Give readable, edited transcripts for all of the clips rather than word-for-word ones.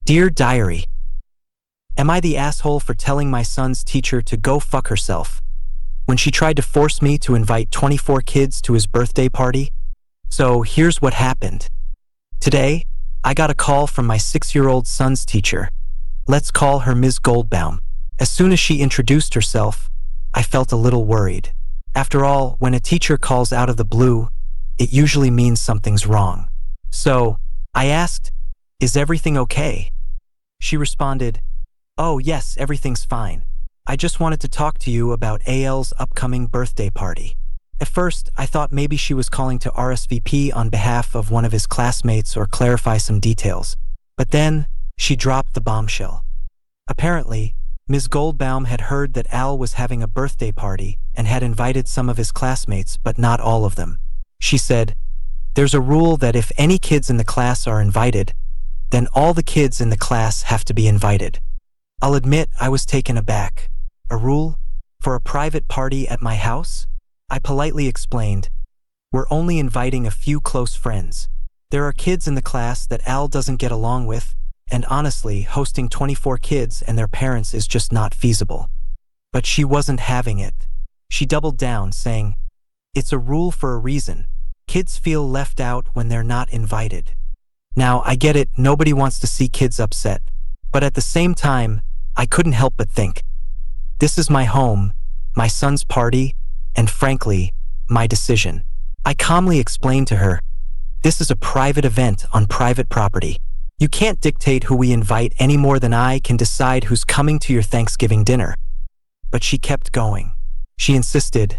Dear Diary, am I the asshole for telling my son's teacher to go fuck herself when she tried to force me to invite 24 kids to his birthday party? So here's what happened. Today, I got a call from my 6-year-old son's teacher. Let's call her Ms. Goldbaum. As soon as she introduced herself, I felt a little worried. After all, when a teacher calls out of the blue, it usually means something's wrong. So, I asked, "Is everything okay?" She responded, "Oh yes, everything's fine. I just wanted to talk to you about AL's upcoming birthday party." At first, I thought maybe she was calling to RSVP on behalf of one of his classmates or clarify some details. But then, she dropped the bombshell. Apparently, Ms. Goldbaum had heard that Al was having a birthday party and had invited some of his classmates, but not all of them. She said, "There's a rule that if any kids in the class are invited, then all the kids in the class have to be invited." I'll admit I was taken aback. A rule? For a private party at my house? I politely explained, "We're only inviting a few close friends. There are kids in the class that Al doesn't get along with, and honestly, hosting 24 kids and their parents is just not feasible." But she wasn't having it. She doubled down, saying, "It's a rule for a reason. Kids feel left out when they're not invited." Now, I get it, nobody wants to see kids upset, but at the same time, I couldn't help but think, this is my home, my son's party, and frankly, my decision. I calmly explained to her, "This is a private event on private property. You can't dictate who we invite any more than I can decide who's coming to your Thanksgiving dinner." But she kept going. She insisted,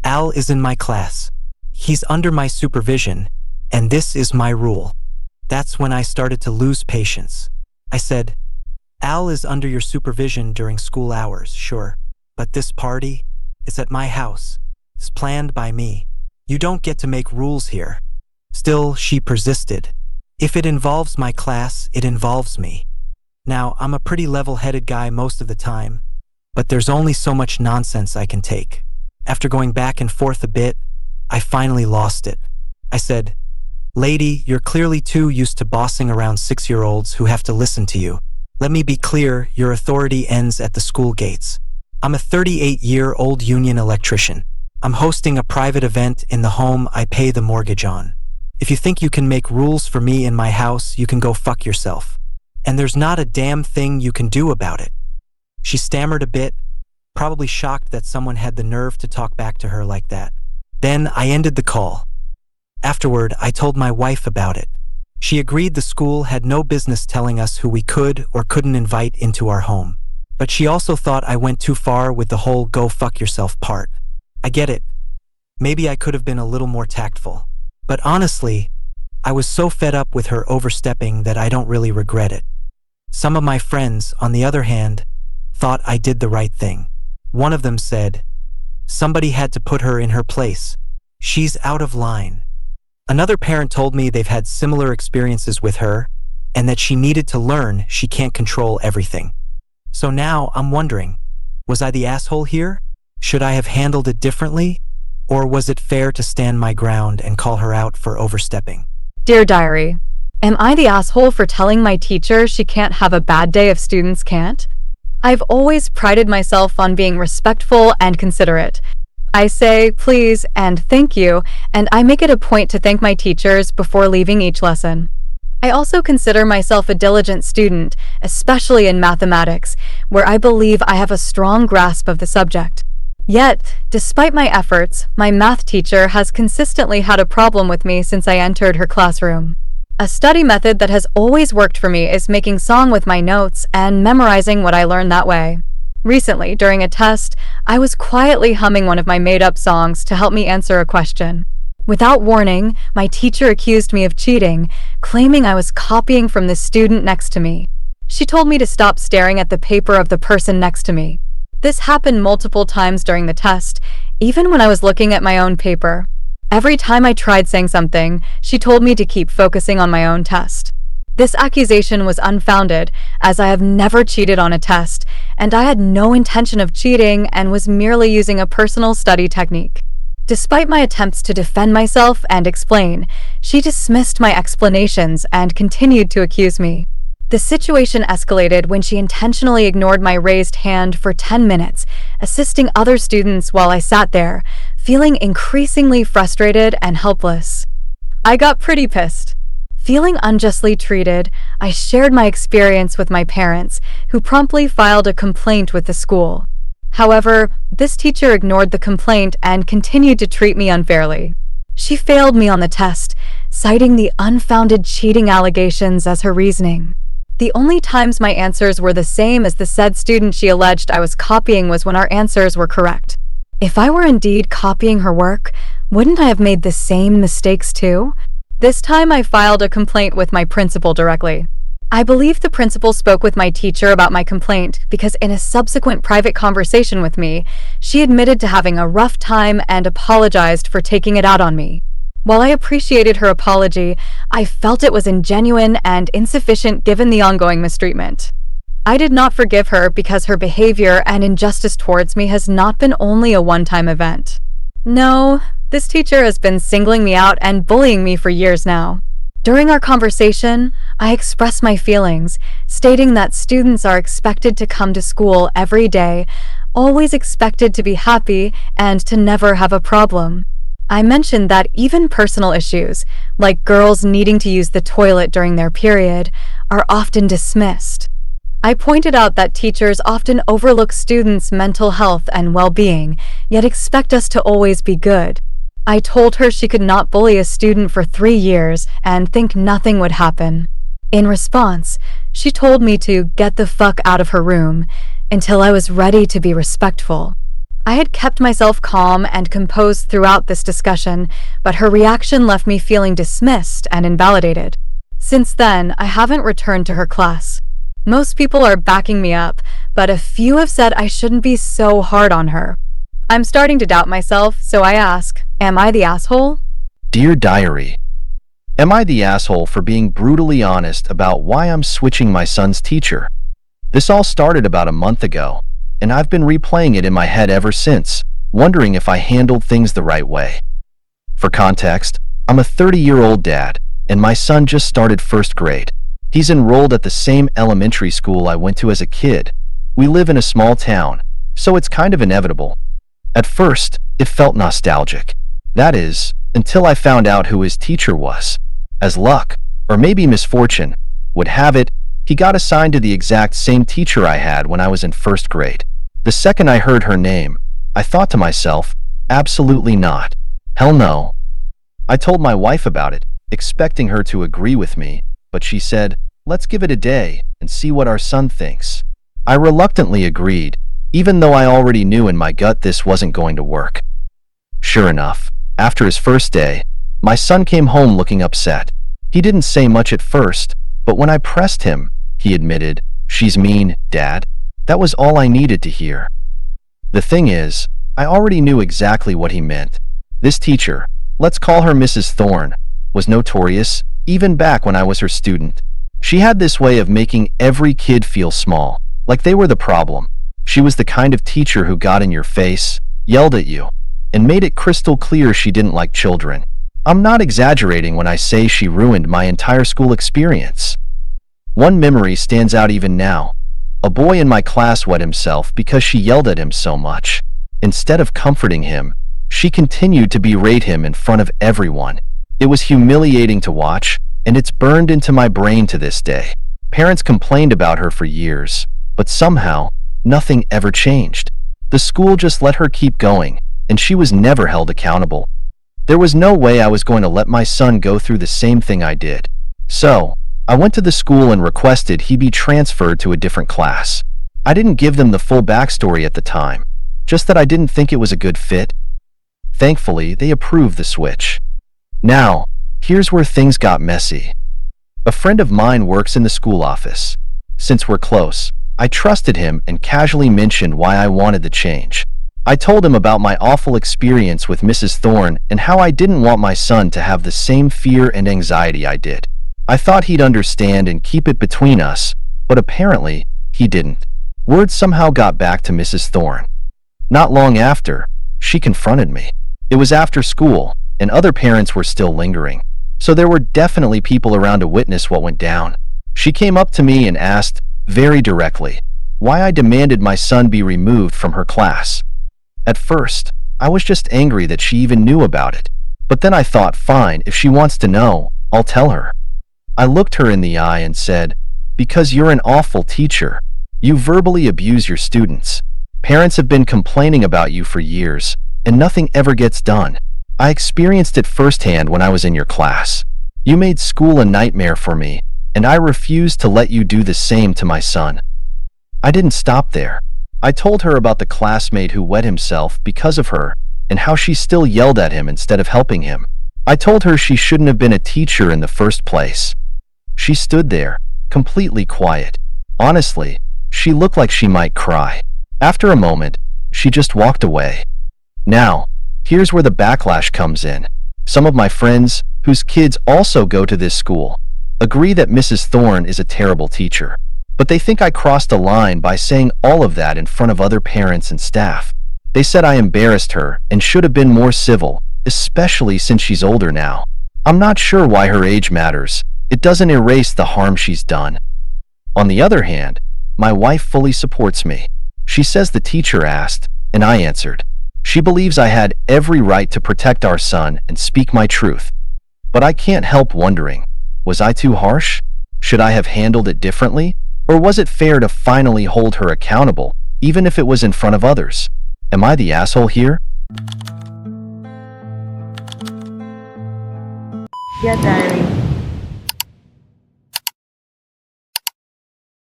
"Al is in my class. He's under my supervision, and this is my rule." That's when I started to lose patience. I said, "Al is under your supervision during school hours, sure, but this party is at my house. It's planned by me. You don't get to make rules here." Still, she persisted. "If it involves my class, it involves me." Now, I'm a pretty level-headed guy most of the time, but there's only so much nonsense I can take. After going back and forth a bit, I finally lost it. I said, "Lady, you're clearly too used to bossing around 6-year-olds who have to listen to you. Let me be clear, your authority ends at the school gates. I'm a 38-year-old union electrician. I'm hosting a private event in the home I pay the mortgage on. If you think you can make rules for me in my house, you can go fuck yourself. And there's not a damn thing you can do about it." She stammered a bit, probably shocked that someone had the nerve to talk back to her like that. Then I ended the call. Afterward, I told my wife about it. She agreed the school had no business telling us who we could or couldn't invite into our home. But she also thought I went too far with the whole go fuck yourself part. I get it. Maybe I could have been a little more tactful. But honestly, I was so fed up with her overstepping that I don't really regret it. Some of my friends, on the other hand, thought I did the right thing. One of them said, "Somebody had to put her in her place. She's out of line." Another parent told me they've had similar experiences with her and that she needed to learn she can't control everything. So now I'm wondering, was I the asshole here? Should I have handled it differently? Or was it fair to stand my ground and call her out for overstepping? Dear Diary, am I the asshole for telling my teacher she can't have a bad day if students can't? I've always prided myself on being respectful and considerate. I say please and thank you, and I make it a point to thank my teachers before leaving each lesson. I also consider myself a diligent student, especially in mathematics, where I believe I have a strong grasp of the subject. Yet, despite my efforts, my math teacher has consistently had a problem with me since I entered her classroom. A study method that has always worked for me is making song with my notes and memorizing what I learned that way. Recently, during a test, I was quietly humming one of my made-up songs to help me answer a question. Without warning, my teacher accused me of cheating, claiming I was copying from the student next to me. She told me to stop staring at the paper of the person next to me. This happened multiple times during the test, even when I was looking at my own paper. Every time I tried saying something, she told me to keep focusing on my own test. This accusation was unfounded, as I have never cheated on a test, and I had no intention of cheating and was merely using a personal study technique. Despite my attempts to defend myself and explain, she dismissed my explanations and continued to accuse me. The situation escalated when she intentionally ignored my raised hand for 10 minutes, assisting other students while I sat there, feeling increasingly frustrated and helpless. I got pretty pissed. Feeling unjustly treated, I shared my experience with my parents, who promptly filed a complaint with the school. However, this teacher ignored the complaint and continued to treat me unfairly. She failed me on the test, citing the unfounded cheating allegations as her reasoning. The only times my answers were the same as the said student she alleged I was copying was when our answers were correct. If I were indeed copying her work, wouldn't I have made the same mistakes too? This time I filed a complaint with my principal directly. I believe the principal spoke with my teacher about my complaint because in a subsequent private conversation with me, she admitted to having a rough time and apologized for taking it out on me. While I appreciated her apology, I felt it was ingenuine and insufficient given the ongoing mistreatment. I did not forgive her because her behavior and injustice towards me has not been only a one-time event. No, this teacher has been singling me out and bullying me for years now. During our conversation, I expressed my feelings, stating that students are expected to come to school every day, always expected to be happy and to never have a problem. I mentioned that even personal issues, like girls needing to use the toilet during their period, are often dismissed. I pointed out that teachers often overlook students' mental health and well-being, yet expect us to always be good. I told her she could not bully a student for 3 years and think nothing would happen. In response, she told me to get the fuck out of her room until I was ready to be respectful. I had kept myself calm and composed throughout this discussion, but her reaction left me feeling dismissed and invalidated. Since then, I haven't returned to her class. Most people are backing me up, but a few have said I shouldn't be so hard on her. I'm starting to doubt myself, so I ask, am I the asshole? Dear Diary, am I the asshole for being brutally honest about why I'm switching my son's teacher? This all started about a month ago, and I've been replaying it in my head ever since, wondering if I handled things the right way. For context, I'm a 30-year-old dad, and my son just started first grade. He's enrolled at the same elementary school I went to as a kid. We live in a small town, so it's kind of inevitable. At first, it felt nostalgic. That is, until I found out who his teacher was. As luck, or maybe misfortune, would have it, he got assigned to the exact same teacher I had when I was in first grade. The second I heard her name, I thought to myself, absolutely not. Hell no. I told my wife about it, expecting her to agree with me, but she said, let's give it a day and see what our son thinks. I reluctantly agreed, even though I already knew in my gut this wasn't going to work. Sure enough, after his first day, my son came home looking upset. He didn't say much at first, but when I pressed him, he admitted, "She's mean, Dad." That was all I needed to hear. The thing is, I already knew exactly what he meant. This teacher, let's call her Mrs. Thorne, was notorious, even back when I was her student. She had this way of making every kid feel small, like they were the problem. She was the kind of teacher who got in your face, yelled at you, and made it crystal clear she didn't like children. I'm not exaggerating when I say she ruined my entire school experience. One memory stands out even now. A boy in my class wet himself because she yelled at him so much. Instead of comforting him, she continued to berate him in front of everyone. It was humiliating to watch, and it's burned into my brain to this day. Parents complained about her for years, but somehow, nothing ever changed. The school just let her keep going, and she was never held accountable. There was no way I was going to let my son go through the same thing I did. So, I went to the school and requested he be transferred to a different class. I didn't give them the full backstory at the time, just that I didn't think it was a good fit. Thankfully, they approved the switch. Now, here's where things got messy. A friend of mine works in the school office. Since we're close, I trusted him and casually mentioned why I wanted the change. I told him about my awful experience with Mrs. Thorne and how I didn't want my son to have the same fear and anxiety I did. I thought he'd understand and keep it between us, but apparently, he didn't. Word somehow got back to Mrs. Thorne. Not long after, she confronted me. It was after school, and other parents were still lingering, so there were definitely people around to witness what went down. She came up to me and asked, very directly, why I demanded my son be removed from her class. At first, I was just angry that she even knew about it. But then I thought, fine, if she wants to know, I'll tell her. I looked her in the eye and said, because you're an awful teacher. You verbally abuse your students. Parents have been complaining about you for years, and nothing ever gets done. I experienced it firsthand when I was in your class. You made school a nightmare for me, and I refused to let you do the same to my son. I didn't stop there. I told her about the classmate who wet himself because of her, and how she still yelled at him instead of helping him. I told her she shouldn't have been a teacher in the first place. She stood there, completely quiet. Honestly, she looked like she might cry. After a moment, she just walked away. Now, here's where the backlash comes in. Some of my friends, whose kids also go to this school, agree that Mrs. Thorne is a terrible teacher. But they think I crossed a line by saying all of that in front of other parents and staff. They said I embarrassed her and should have been more civil, especially since she's older now. I'm not sure why her age matters. It doesn't erase the harm she's done. On the other hand, my wife fully supports me. She says the teacher asked, and I answered. She believes I had every right to protect our son and speak my truth. But I can't help wondering, was I too harsh? Should I have handled it differently? Or was it fair to finally hold her accountable, even if it was in front of others? Am I the asshole here? Dear Diary,